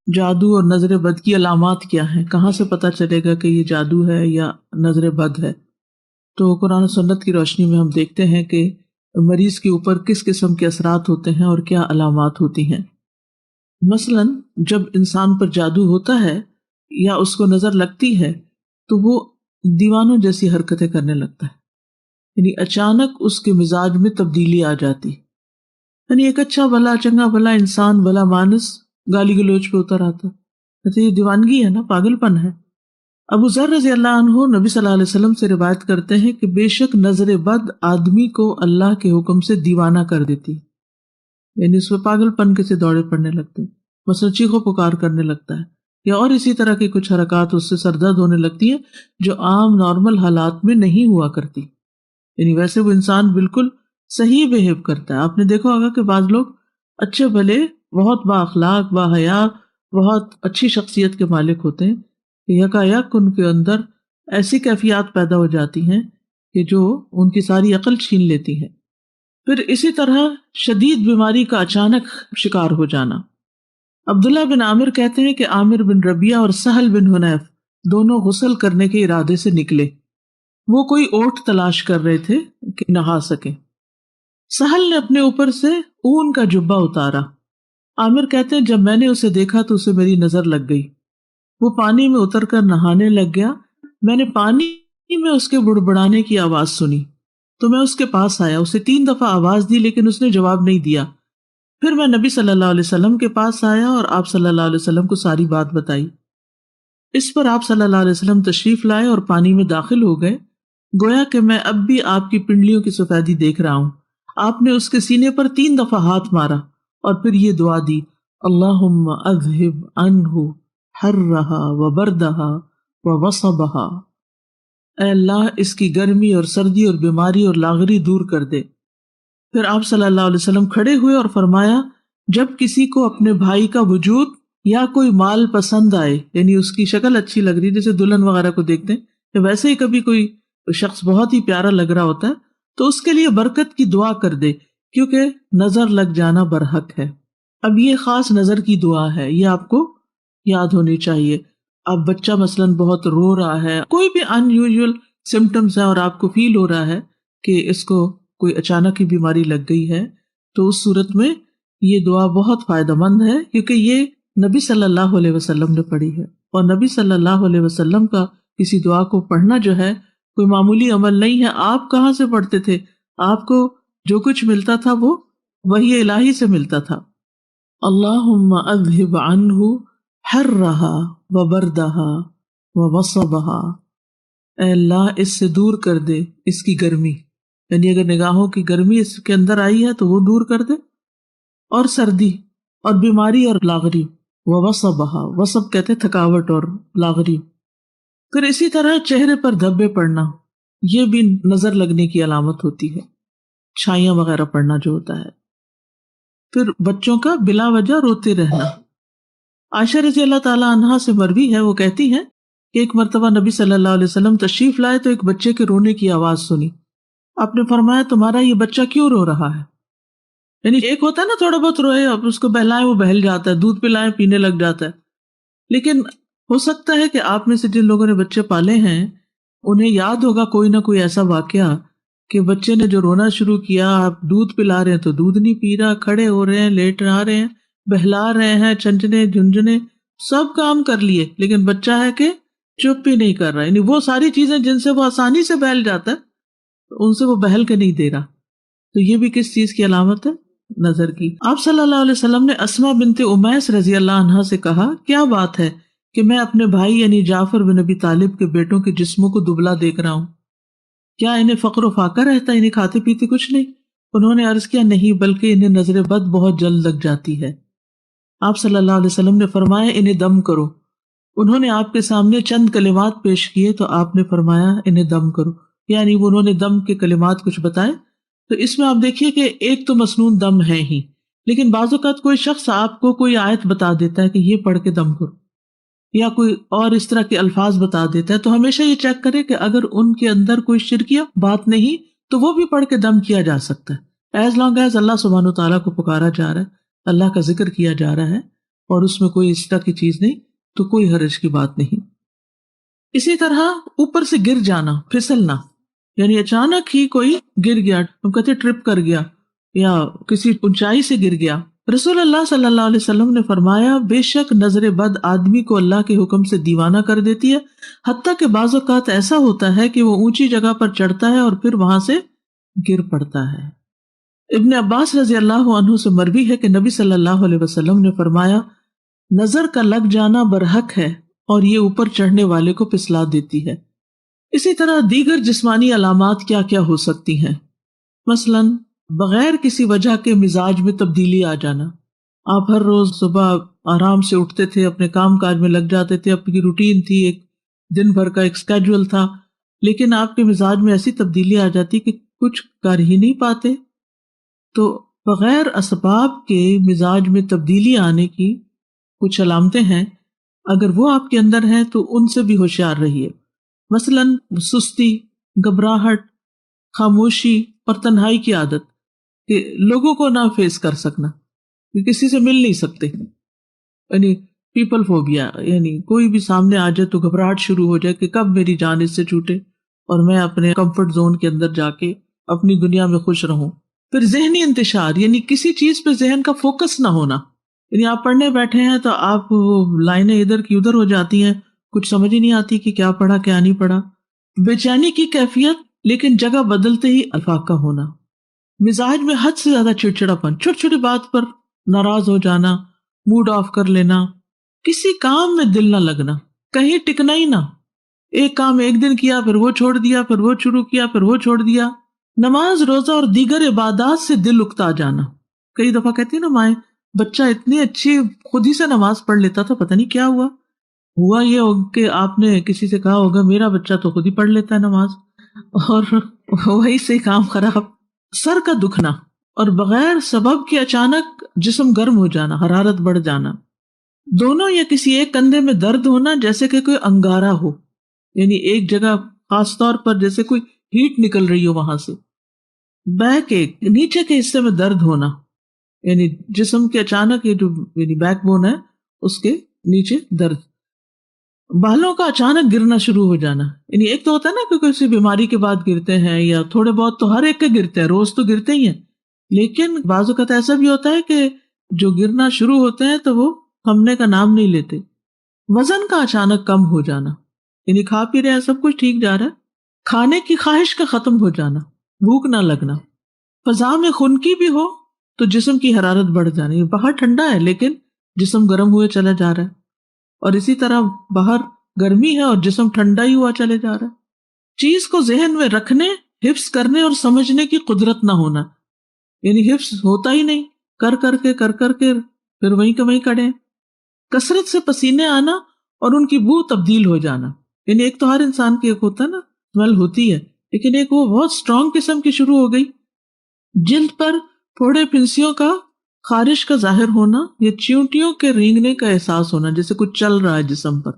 جادو اور نظر بد کی علامات کیا ہیں؟ کہاں سے پتہ چلے گا کہ یہ جادو ہے یا نظر بد ہے؟ تو قرآن و سنت کی روشنی میں ہم دیکھتے ہیں کہ مریض کے اوپر کس قسم کے اثرات ہوتے ہیں اور کیا علامات ہوتی ہیں۔ مثلاً جب انسان پر جادو ہوتا ہے یا اس کو نظر لگتی ہے تو وہ دیوانوں جیسی حرکتیں کرنے لگتا ہے، یعنی اچانک اس کے مزاج میں تبدیلی آ جاتی، یعنی ایک اچھا بھلا چنگا بھلا انسان بھلا مانس گالی گلوچ پہ اتر آتا ہے۔ یہ دیوانگی ہے نا، پاگل پن ہے۔ ابو ذر رضی اللہ عنہ نبی صلی اللہ علیہ وسلم سے روایت کرتے ہیں کہ بے شک نظر بد آدمی کو اللہ کے حکم سے دیوانہ کر دیتی، یعنی اس پہ پاگل پن کے سے دوڑے پڑنے لگتے ہیں، مثلا چیخو پکار کرنے لگتا ہے، یا اور اسی طرح کی کچھ حرکات اس سے سردرد ہونے لگتی ہیں جو عام نارمل حالات میں نہیں ہوا کرتی، یعنی ویسے وہ انسان بالکل صحیح بہیو کرتا ہے۔ آپ نے دیکھا ہوگا کہ بعض لوگ اچھے بھلے بہت با اخلاق با حیا بہت اچھی شخصیت کے مالک ہوتے ہیں، یکایک ان کے اندر ایسی کیفیات پیدا ہو جاتی ہیں کہ جو ان کی ساری عقل چھین لیتی ہیں۔ پھر اسی طرح شدید بیماری کا اچانک شکار ہو جانا۔ عبداللہ بن عامر کہتے ہیں کہ عامر بن ربیعہ اور سہل بن حنیف دونوں غسل کرنے کے ارادے سے نکلے، وہ کوئی اوٹ تلاش کر رہے تھے کہ نہا سکیں۔ سہل نے اپنے اوپر سے اون کا جبہ اتارا۔ عامر کہتے ہیں جب میں نے اسے دیکھا تو اسے میری نظر لگ گئی، وہ پانی میں اتر کر نہانے لگ گیا، میں نے پانی میں اس کے بڑبڑانے کی آواز سنی تو میں اس کے پاس آیا، اسے 3 دفعہ آواز دی لیکن اس نے جواب نہیں دیا۔ پھر میں نبی صلی اللہ علیہ وسلم کے پاس آیا اور آپ صلی اللہ علیہ وسلم کو ساری بات بتائی۔ اس پر آپ صلی اللہ علیہ وسلم تشریف لائے اور پانی میں داخل ہو گئے، گویا کہ میں اب بھی آپ کی پنڈلیوں کی سفیدی دیکھ رہا ہوں۔ آپ نے اس کے سینے پر 3 دفعہ ہاتھ مارا اور پھر یہ دعا دی، اللہم اذہب عنہ حرہا وبردہا ووصبہا، اے اللہ اس کی گرمی اور سردی اور بیماری اور لاغری دور کر دے۔ پھر آپ صلی اللہ علیہ وسلم کھڑے ہوئے اور فرمایا، جب کسی کو اپنے بھائی کا وجود یا کوئی مال پسند آئے، یعنی اس کی شکل اچھی لگ رہی، جیسے دلہن وغیرہ کو دیکھتے ہیں کہ ویسے ہی کبھی کوئی شخص بہت ہی پیارا لگ رہا ہوتا ہے تو اس کے لیے برکت کی دعا کر دے، کیونکہ نظر لگ جانا برحق ہے۔ اب یہ خاص نظر کی دعا ہے، یہ آپ کو یاد ہونی چاہیے۔ اب بچہ مثلاً بہت رو رہا ہے، کوئی بھی ان یوزول سمٹمز ہیں اور آپ کو فیل ہو رہا ہے کہ اس کو کوئی اچانک ہی بیماری لگ گئی ہے، تو اس صورت میں یہ دعا بہت فائدہ مند ہے، کیونکہ یہ نبی صلی اللہ علیہ وسلم نے پڑھی ہے، اور نبی صلی اللہ علیہ وسلم کا کسی دعا کو پڑھنا جو ہے کوئی معمولی عمل نہیں ہے۔ آپ کہاں سے پڑھتے تھے؟ آپ کو جو کچھ ملتا تھا وہ وحی الہی سے ملتا تھا۔ اللہم اذہب عنہ حرہا وبردہا ووصبہا، اے اللہ اس سے دور کر دے اس کی گرمی، یعنی اگر نگاہوں کی گرمی اس کے اندر آئی ہے تو وہ دور کر دے، اور سردی اور بیماری اور لاغری، ووصبہا، وصب کہتے تھکاوٹ اور لاغری۔ پھر اسی طرح چہرے پر دھبے پڑنا، یہ بھی نظر لگنے کی علامت ہوتی ہے، چھائیاں وغیرہ پڑنا جو ہوتا ہے۔ پھر بچوں کا بلا وجہ روتے رہنا۔ عائشہ رضی اللہ تعالی عنہا سے مروی ہے، وہ کہتی ہیں کہ ایک مرتبہ نبی صلی اللہ علیہ وسلم تشریف لائے تو ایک بچے کے رونے کی آواز سنی۔ آپ نے فرمایا تمہارا یہ بچہ کیوں رو رہا ہے؟ یعنی ایک ہوتا ہے نا تھوڑا بہت روئے، اب اس کو بہلائیں وہ بہل جاتا ہے، دودھ پلائیں پینے لگ جاتا ہے، لیکن ہو سکتا ہے کہ آپ میں سے جن لوگوں نے بچے پالے ہیں انہیں یاد ہوگا کوئی نہ کوئی ایسا واقعہ کہ بچے نے جو رونا شروع کیا، آپ دودھ پلا رہے ہیں تو دودھ نہیں پی رہا، کھڑے ہو رہے ہیں، لیٹ آ رہے ہیں، بہلا رہے ہیں، چنچنے جھنجھنے سب کام کر لیے، لیکن بچہ ہے کہ چپ ہی نہیں کر رہا، یعنی وہ ساری چیزیں جن سے وہ آسانی سے بہل جاتا ہے ان سے وہ بہل کے نہیں دے رہا، تو یہ بھی کس چیز کی علامت ہے؟ نظر کی۔ آپ صلی اللہ علیہ وسلم نے اسما بنت امیس رضی اللہ عنہا سے کہا، کیا بات ہے کہ میں اپنے بھائی یعنی جعفر بن ابی طالب کے بیٹوں کے جسموں کو دبلا دیکھ رہا ہوں، کیا انہیں فقر و فاقہ رہتا ہے، انہیں کھاتے پیتے کچھ نہیں؟ انہوں نے عرض کیا نہیں، بلکہ انہیں نظر بد بہت جلد لگ جاتی ہے۔ آپ صلی اللہ علیہ وسلم نے فرمایا انہیں دم کرو۔ انہوں نے آپ کے سامنے چند کلمات پیش کیے تو آپ نے فرمایا انہیں دم کرو، یعنی وہ انہوں نے دم کے کلمات کچھ بتائے۔ تو اس میں آپ دیکھیے کہ ایک تو مسنون دم ہے ہی، لیکن بعض اوقات کوئی شخص آپ کو کوئی آیت بتا دیتا ہے کہ یہ پڑھ کے دم کرو، یا کوئی اور اس طرح کے الفاظ بتا دیتا ہے، تو ہمیشہ یہ چیک کرے کہ اگر ان کے اندر کوئی شرکیہ بات نہیں تو وہ بھی پڑھ کے دم کیا جا سکتا ہے، ایز لانگ ایز اللہ سبحانہ تعالیٰ کو پکارا جا رہا ہے، اللہ کا ذکر کیا جا رہا ہے اور اس میں کوئی اس طرح کی چیز نہیں، تو کوئی حرج کی بات نہیں۔ اسی طرح اوپر سے گر جانا، پھسلنا، یعنی اچانک ہی کوئی گر گیا، ہم کہتے ٹرپ کر گیا یا کسی اونچائی سے گر گیا۔ رسول اللہ صلی اللہ علیہ وسلم نے فرمایا بے شک نظر بد آدمی کو اللہ کے حکم سے دیوانہ کر دیتی ہے، حتیٰ کہ بعض اوقات ایسا ہوتا ہے کہ وہ اونچی جگہ پر چڑھتا ہے اور پھر وہاں سے گر پڑتا ہے۔ ابن عباس رضی اللہ عنہ سے مروی ہے کہ نبی صلی اللہ علیہ وسلم نے فرمایا نظر کا لگ جانا برحق ہے اور یہ اوپر چڑھنے والے کو پھسلا دیتی ہے۔ اسی طرح دیگر جسمانی علامات کیا کیا ہو سکتی ہیں؟ مثلاً بغیر کسی وجہ کے مزاج میں تبدیلی آ جانا، آپ ہر روز صبح آرام سے اٹھتے تھے، اپنے کام کاج میں لگ جاتے تھے، آپ کی روٹین تھی، ایک دن بھر کا ایک اسکیڈول تھا، لیکن آپ کے مزاج میں ایسی تبدیلی آ جاتی کہ کچھ کر ہی نہیں پاتے۔ تو بغیر اسباب کے مزاج میں تبدیلی آنے کی کچھ علامتیں ہیں، اگر وہ آپ کے اندر ہیں تو ان سے بھی ہوشیار رہیے۔ مثلاً سستی، گھبراہٹ، خاموشی اور تنہائی کی عادت، کہ لوگوں کو نہ فیس کر سکنا، کہ کسی سے مل نہیں سکتے، یعنی پیپل فوبیا، یعنی کوئی بھی سامنے آ جائے تو گھبراہٹ شروع ہو جائے کہ کب میری جان اس سے چھوٹے اور میں اپنے کمفرٹ زون کے اندر جا کے اپنی دنیا میں خوش رہوں۔ پھر ذہنی انتشار، یعنی کسی چیز پہ ذہن کا فوکس نہ ہونا، یعنی آپ پڑھنے بیٹھے ہیں تو آپ وہ لائنیں ادھر کی ادھر ہو جاتی ہیں، کچھ سمجھ ہی نہیں آتی کہ کیا پڑھا کیا نہیں پڑھا۔ بے چینی کی کیفیت، لیکن جگہ بدلتے ہی افاقہ ہونا، مزاج میں حد سے زیادہ چڑچڑاپن، چھوٹی چھوٹی بات پر ناراض ہو جانا، موڈ آف کر لینا، کسی کام میں دل نہ لگنا، کہیں ٹکنا ہی نہ، ایک کام ایک دن کیا پھر وہ چھوڑ دیا، پھر وہ شروع کیا پھر وہ چھوڑ دیا۔ نماز، روزہ اور دیگر عبادات سے دل اکتا جانا، کئی دفعہ کہتی ہیں نا مائیں بچہ اتنی اچھی خود ہی سے نماز پڑھ لیتا تھا، پتہ نہیں کیا ہوا یہ کہ آپ نے کسی سے کہا ہوگا میرا بچہ تو خود ہی پڑھ لیتا ہے نماز، اور وہی سے کام خراب۔ سر کا دکھنا اور بغیر سبب کے اچانک جسم گرم ہو جانا، حرارت بڑھ جانا، دونوں یا کسی ایک کندھے میں درد ہونا جیسے کہ کوئی انگارہ ہو، یعنی ایک جگہ خاص طور پر جیسے کوئی ہیٹ نکل رہی ہو وہاں سے، بیک ایک، نیچے کے حصے میں درد ہونا، یعنی جسم کے اچانک یہ جو یعنی بیک بون ہے اس کے نیچے درد، بالوں کا اچانک گرنا شروع ہو جانا، یعنی ایک تو ہوتا ہے نا کہ کسی بیماری کے بعد گرتے ہیں، یا تھوڑے بہت تو ہر ایک کے گرتے ہیں، روز تو گرتے ہی ہیں، لیکن بعض اوقات ایسا بھی ہوتا ہے کہ جو گرنا شروع ہوتے ہیں تو وہ تھمنے کا نام نہیں لیتے۔ وزن کا اچانک کم ہو جانا، یعنی کھا پی رہے ہیں سب کچھ ٹھیک جا رہا ہے، کھانے کی خواہش کا ختم ہو جانا، بھوک نہ لگنا، فضا میں خنکی بھی ہو تو جسم کی حرارت بڑھ جانی، باہر ٹھنڈا ہے لیکن جسم گرم ہوئے چلا جا رہا ہے، اور اسی طرح باہر گرمی ہے اور جسم ٹھنڈا ہی ہوا چلے جا رہا ہے۔ چیز کو ذہن میں رکھنے، حفظ کرنے اور سمجھنے کی قدرت نہ ہونا، یعنی حفظ ہوتا ہی نہیں، کر کر کے پھر وہیں کے وہیں کڑے۔ کثرت سے پسینے آنا اور ان کی بو تبدیل ہو جانا، یعنی ایک تو ہر انسان کی ایک ہوتا ہے نا اسمیل ہوتی ہے، لیکن ایک وہ بہت اسٹرانگ قسم کی شروع ہو گئی۔ جلد پر پھوڑے پھنسیوں کا، خارش کا ظاہر ہونا یا چیونٹیوں کے رینگنے کا احساس ہونا جیسے کچھ چل رہا ہے جسم پر،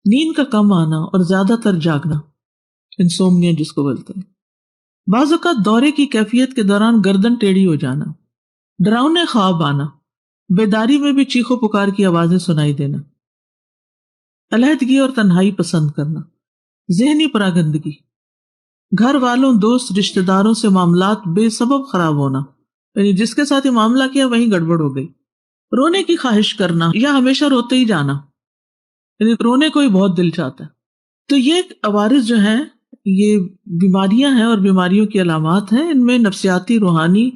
نیند کا کم آنا اور زیادہ تر جاگنا، انسومنیا جس کو بولتے ہیں۔ بعض اوقات دورے کی کیفیت کے دوران گردن ٹیڑھی ہو جانا، ڈراؤنے خواب آنا، بیداری میں بھی چیخو پکار کی آوازیں سنائی دینا، علیحدگی اور تنہائی پسند کرنا، ذہنی پراگندگی، گھر والوں، دوست، رشتہ داروں سے معاملات بے سبب خراب ہونا، یعنی جس کے ساتھ یہ معاملہ کیا وہیں گڑبڑ ہو گئی، رونے کی خواہش کرنا یا ہمیشہ روتے ہی جانا، یعنی رونے کو ہی بہت دل چاہتا ہے۔ تو یہ عوارض جو ہیں یہ بیماریاں ہیں اور بیماریوں کی علامات ہیں، ان میں نفسیاتی، روحانی،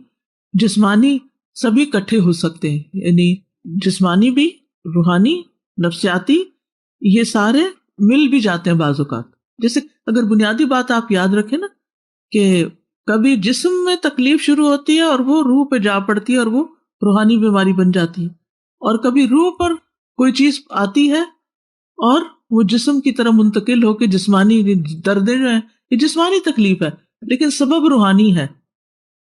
جسمانی سبھی اکٹھے ہو سکتے ہیں، یعنی جسمانی بھی، روحانی، نفسیاتی، یہ سارے مل بھی جاتے ہیں بعض اوقات۔ جیسے اگر بنیادی بات آپ یاد رکھیں نا کہ کبھی جسم میں تکلیف شروع ہوتی ہے اور وہ روح پہ جا پڑتی ہے اور وہ روحانی بیماری بن جاتی ہے، اور کبھی روح پر کوئی چیز آتی ہے اور وہ جسم کی طرح منتقل ہو کے جسمانی دردیں جو ہیں یہ جسمانی تکلیف ہے لیکن سبب روحانی ہے۔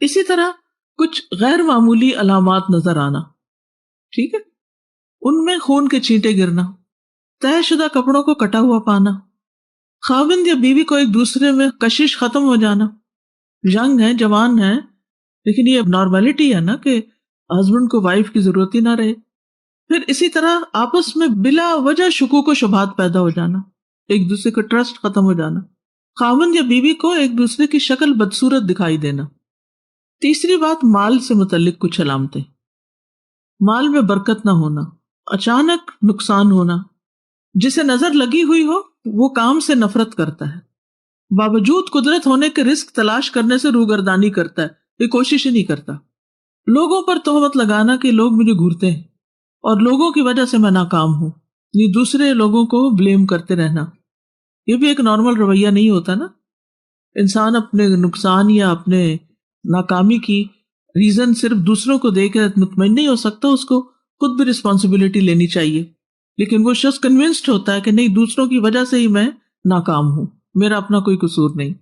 اسی طرح کچھ غیر معمولی علامات نظر آنا، ٹھیک ہے، ان میں خون کے چھینٹے گرنا، طے شدہ کپڑوں کو کٹا ہوا پانا، خاوند یا بیوی کو ایک دوسرے میں کشش ختم ہو جانا، ینگ ہیں، جوان ہیں، لیکن یہ نارملٹی ہے نا کہ ہسبینڈ کو وائف کی ضرورت ہی نہ رہے. پھر اسی طرح آپس میں بلا وجہ شکوک و شبہات پیدا ہو جانا، ایک دوسرے کا ٹرسٹ ختم ہو جانا، خاوند یا بیوی کو ایک دوسرے کی شکل بدصورت دکھائی دینا. تیسری بات، مال سے متعلق کچھ علامتیں. مال میں برکت نہ ہونا، اچانک نقصان ہونا. جسے نظر لگی ہوئی ہو وہ کام سے نفرت کرتا ہے، باوجود قدرت ہونے کے رزق تلاش کرنے سے روگردانی کرتا ہے، یہ کوشش ہی نہیں کرتا. لوگوں پر تہمت لگانا کہ لوگ مجھے گھورتے ہیں اور لوگوں کی وجہ سے میں ناکام ہوں، یہ دوسرے لوگوں کو بلیم کرتے رہنا، یہ بھی ایک نارمل رویہ نہیں ہوتا نا. انسان اپنے نقصان یا اپنے ناکامی کی ریزن صرف دوسروں کو دے کے مطمئن نہیں ہو سکتا، اس کو خود بھی رسپانسبلٹی لینی چاہیے. لیکن وہ شخص کنونسڈ ہوتا ہے کہ نہیں، دوسروں کی وجہ سے ہی میں ناکام ہوں، میرا اپنا کوئی قصور نہیں.